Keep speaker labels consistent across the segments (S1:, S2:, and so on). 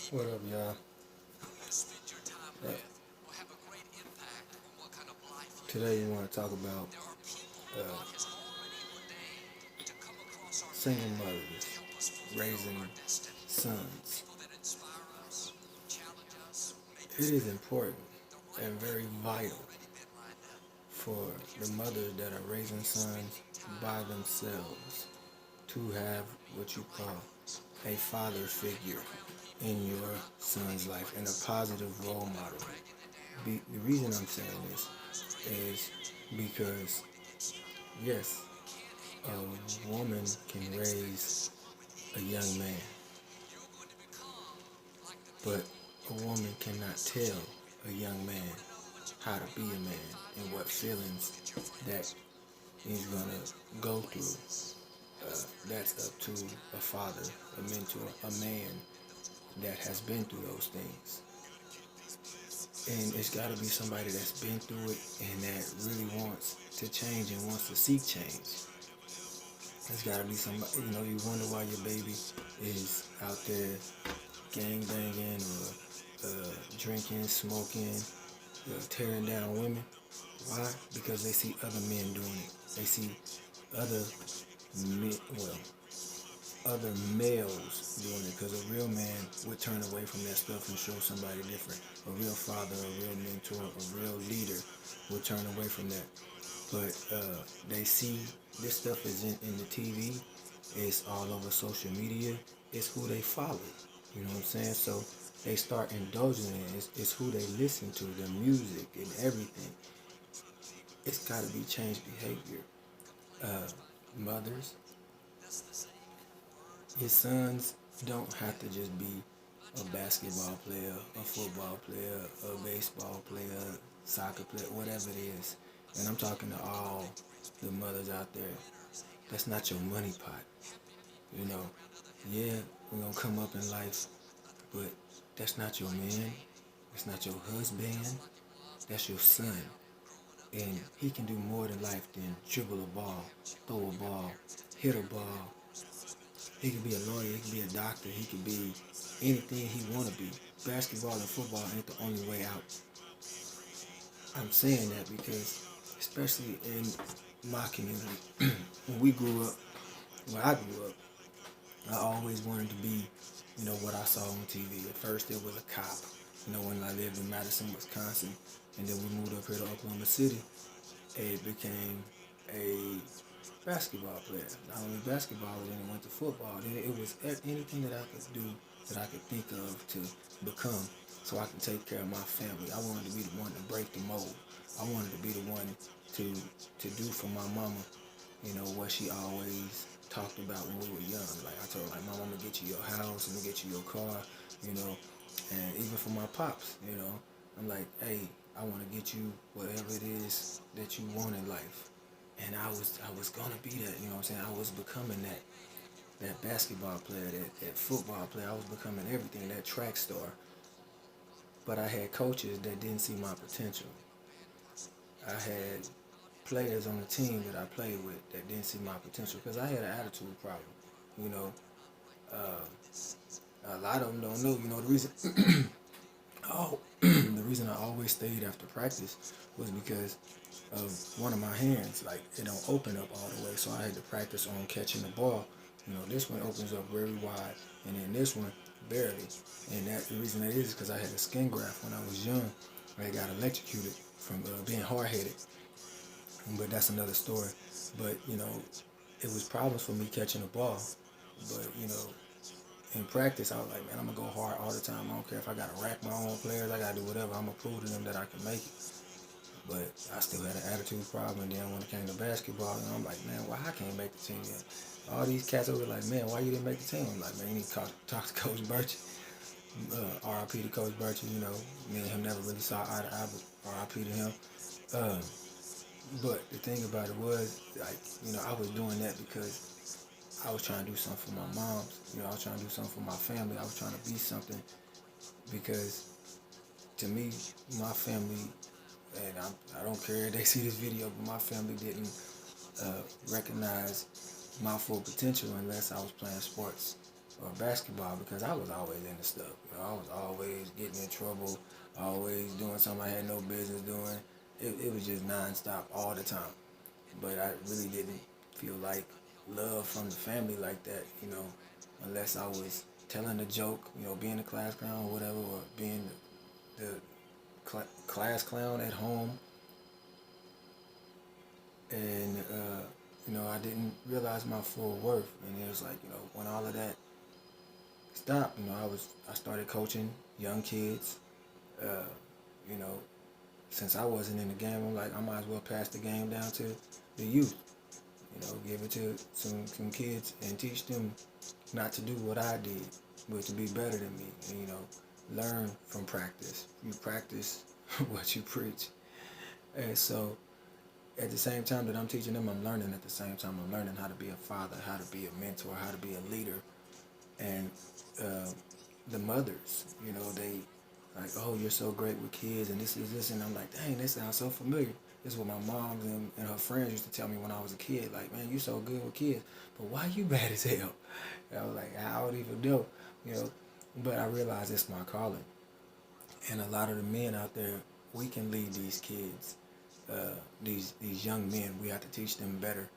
S1: What up, y'all? Uh, Today we want to talk about uh, single mothers raising sons. It is important and very vital for the mothers that are raising sons by themselves to have what you call a father figure in your son's life and a positive role model. The reason I'm saying this is because, yes, a woman can raise a young man, but a woman cannot tell a young man how to be a man and what feelings that he's gonna go through. That's up to a father, a mentor, a man that has been through those things. And it's got to be somebody that's been through it and that really wants to change and wants to seek change. It's got to be somebody, you wonder why your baby is out there gang banging or drinking, smoking, tearing down women. Why? Because they see other men doing it. They see other men, well, other males doing it. Because a real man would turn away from that stuff and show somebody different. A real father, a real mentor, a real leader would turn away from that. But they see this stuff is in the TV. It's all over social media. It's who they follow. You know what I'm saying? So they start indulging in it. It's who they listen to, the music and everything. It's got to be changed behavior. Uh, Mothers, your sons don't have to just be a basketball player, a football player, a baseball player, soccer player, whatever it is. And I'm talking to all the mothers out there. That's not your money pot. You know, yeah, we're gonna come up in life, but that's not your man. That's not your husband. That's your son. And he can do more in life than dribble a ball, throw a ball, hit a ball. He could be a lawyer, he could be a doctor, he could be anything he wanna be. Basketball and football ain't the only way out. I'm saying that because, especially in my community, when we grew up, when I grew up, I always wanted to be, what I saw on TV. At first, it was a cop, when I lived in Madison, Wisconsin, and then we moved up here to Oklahoma City, it became a basketball player. Not only basketball, but then it went to football. Then it was anything that I could do, that I could think of to become, so I can take care of my family. I wanted to be the one to break the mold. I wanted to be the one to do for my mama, what she always talked about when we were young. Like I told her, like, Mom, I'm gonna get you your house, I'm gonna get you your car, you know. And even for my pops, I'm like, hey, I want to get you whatever it is that you want in life. And I was gonna be that, what I'm saying? I was becoming that basketball player, that football player. I was becoming everything, that track star. But I had coaches that didn't see my potential. I had players on the team that I played with that didn't see my potential because I had an attitude problem. You know, a lot of them don't know. The reason. Oh, the reason I always stayed after practice was because of one of my hands. Like it don't open up all the way, so I had to practice on catching the ball. This one opens up very wide, and then this one barely. And the reason that is because I had a skin graft when I was young. I got electrocuted from being hard headed. But that's another story. But it was problems for me catching the ball. But in practice, I was like, man, I'm gonna go hard all the time. I don't care if I gotta rack my own players. I gotta do whatever. I'm gonna prove to them that I can make it. But I still had an attitude problem. And then when it came to basketball, I'm like, man, why I can't make the team yet? All these cats over like, man, why you didn't make the team? I'm like, man, you need to talk to Coach Birch. R.I.P. to Coach Birch. Me and him never really saw eye to eye. But R.I.P. to him. Uh, but the thing about it was, like, I was doing that because I was trying to do something for my moms. I was trying to do something for my family. I was trying to be something because, to me, my family, and I don't care if they see this video, but my family didn't recognize my full potential unless I was playing sports. or basketball because I was always into stuff. You know, I was always getting in trouble, always doing something I had no business doing. It was just nonstop all the time. But I really didn't feel like love from the family like that, you know, unless I was telling a joke, you know, being a class clown or whatever, or being the class clown at home. And, you know, I didn't realize my full worth. And it was like, you know, when all of that stopped, you know, I started coaching young kids. Uh, you know, since I wasn't in the game, I'm like, I might as well pass the game down to the youth. You know, give it to some kids and teach them not to do what I did, but to be better than me. And, you know, learn from practice. You practice what you preach. And so at the same time that I'm teaching them, I'm learning at the same time. I'm learning how to be a father, how to be a mentor, how to be a leader. And uh, the mothers, you know, they like, oh, you're so great with kids and this is this. And I'm like, dang, this sounds so familiar. This is what my mom and her friends used to tell me when I was a kid. Like, man, you so good with kids, but why you bad as hell? And I was like, I don't even know, you know. But I realized it's my calling. And a lot of the men out there, we can lead these kids, these young men. We have to teach them better.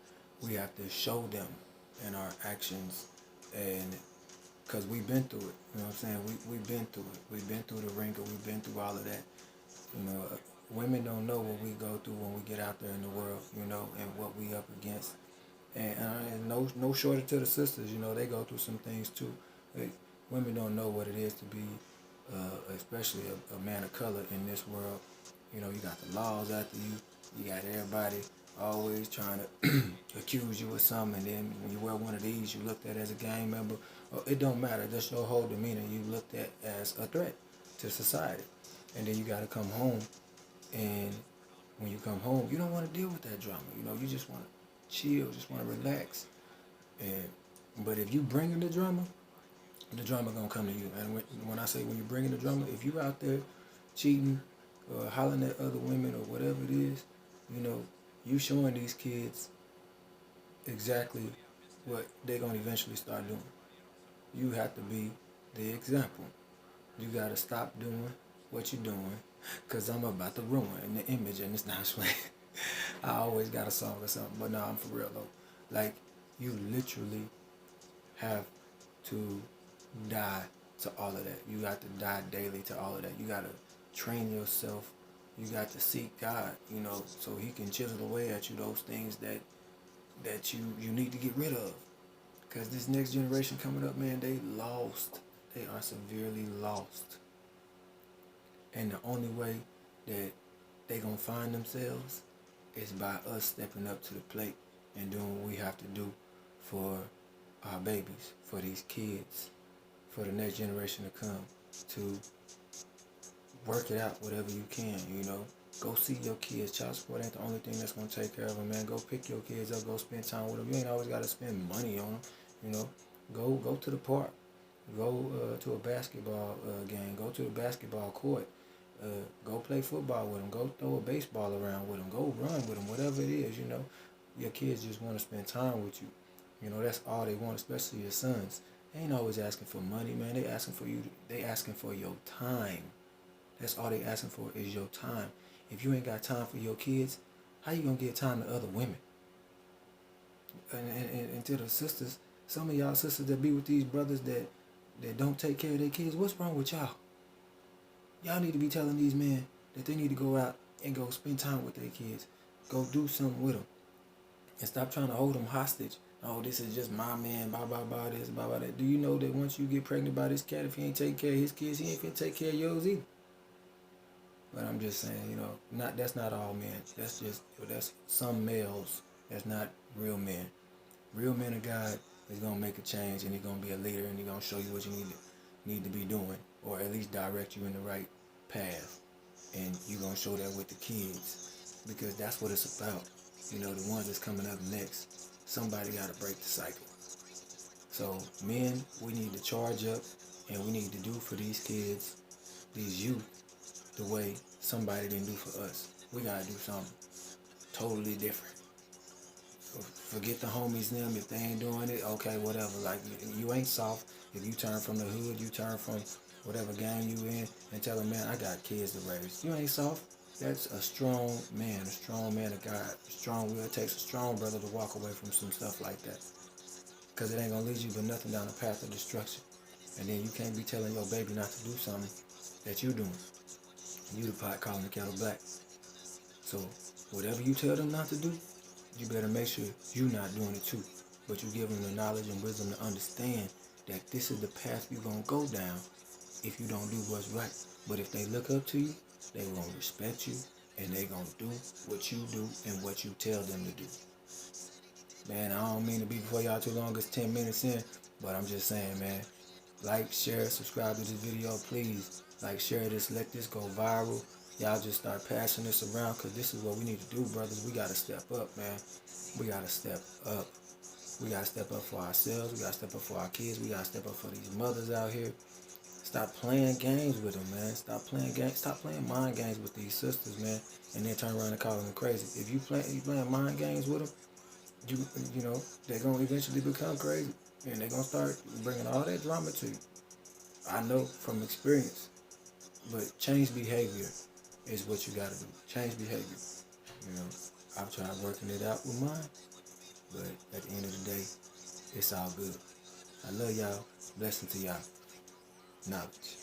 S1: We have to show them in our actions, and because we've been through it. You know what I'm saying? We've been through it. We've been through the wrinkle. We've been through all of that. You know, women don't know what we go through when we get out there in the world, you know, and what we up against. And no shorter to the sisters, you know, they go through some things too. Women don't know what it is to be, especially a man of color in this world. You know, you got the laws after you. You got everybody always trying to accuse you of something. And then when you wear one of these, you looked at as a gang member. It don't matter. That's your whole demeanor. You looked at as a threat to society. And then you got to come home. And when you come home, you don't want to deal with that drama. You know, you just want to chill, just want to relax. But if you bring in the drama gonna come to you. And when I say when you bring in the drama, if you out there cheating or hollering at other women or whatever it is, you know, you showing these kids exactly what they're gonna eventually start doing. You have to be the example. You gotta stop doing what you're doing, cause I'm about to ruin the image, and it's not sweet. I always got a song or something, but nah, I'm for real though. Like, you literally have to die to all of that. You got to die daily to all of that. You got to train yourself. You got to seek God, you know, so he can chisel away at you those things that you need to get rid of. Because this next generation coming up, man, they lost. They are severely lost. And the only way that they going to find themselves is by us stepping up to the plate and doing what we have to do for our babies, for these kids, for the next generation to come, to work it out whatever you can, you know. Go see your kids. Child support ain't the only thing that's going to take care of them, man. Go pick your kids up. Go spend time with them. You ain't always got to spend money on them, you know. Go to the park. Go to a basketball game. Go to the basketball court. Go play football with them. Go throw a baseball around with them. Go run with them. Whatever it is, you know. Your kids just want to spend time with you. You know, that's all they want, especially your sons. They ain't always asking for money, man. They asking for you. They asking for your time. That's all they asking for is your time. If you ain't got time for your kids, how you gonna get time to other women? And to the sisters, some of y'all sisters that be with these brothers that don't take care of their kids, what's wrong with y'all? Y'all need to be telling these men that they need to go out and go spend time with their kids. Go do something with them. And stop trying to hold them hostage. Oh, this is just my man, blah, blah, blah, this, blah, blah, that. Do you know that once you get pregnant by this cat, if he ain't taking care of his kids, he ain't finna take care of yours either? But I'm just saying, you know, that's not all men. That's some males. That's not real men. Real men of God is gonna make a change, and he's gonna be a leader, and he's gonna show you what you need to be doing, or at least direct you in the right path. And you're gonna show that with the kids, because that's what it's about. You know, the ones that's coming up next. Somebody gotta break the cycle. So men, we need to charge up, and we need to do for these kids, these youth, the way somebody didn't do for us. We gotta do something totally different. Forget the homies them. If they ain't doing it, okay, whatever. Like, you ain't soft. If you turn from the hood, you turn from whatever gang you in, and tell them, man, I got kids to raise. You ain't soft. That's a strong man of God. A strong will. It takes a strong brother to walk away from some stuff like that. Because it ain't going to lead you but nothing down the path of destruction. And then you can't be telling your baby not to do something that you doing. You the pot calling the kettle black. So whatever you tell them not to do, you better make sure you not doing it too. But you give them the knowledge and wisdom to understand that this is the path you're going to go down if you don't do what's right. But if they look up to you, they going to respect you and they going to do what you do and what you tell them to do. Man, I don't mean to be before y'all too long. It's 10 minutes in, but I'm just saying, man. Like, share, subscribe to this video, please. Like, share this, let this go viral. Y'all just start passing this around because this is what we need to do, brothers. We got to step up, man. We got to step up. We got to step up for ourselves. We got to step up for our kids. We got to step up for these mothers out here. Stop playing games with them, man. Stop playing games. Stop playing mind games with these sisters, man. And then turn around and call them crazy. If you playing mind games with them, you know, they're going to eventually become crazy. And they're going to start bringing all that drama to you. I know from experience. But change behavior is what you got to do. Change behavior. You know, I've tried working it out with mine. But at the end of the day, it's all good. I love y'all. Blessing to y'all. Knowledge.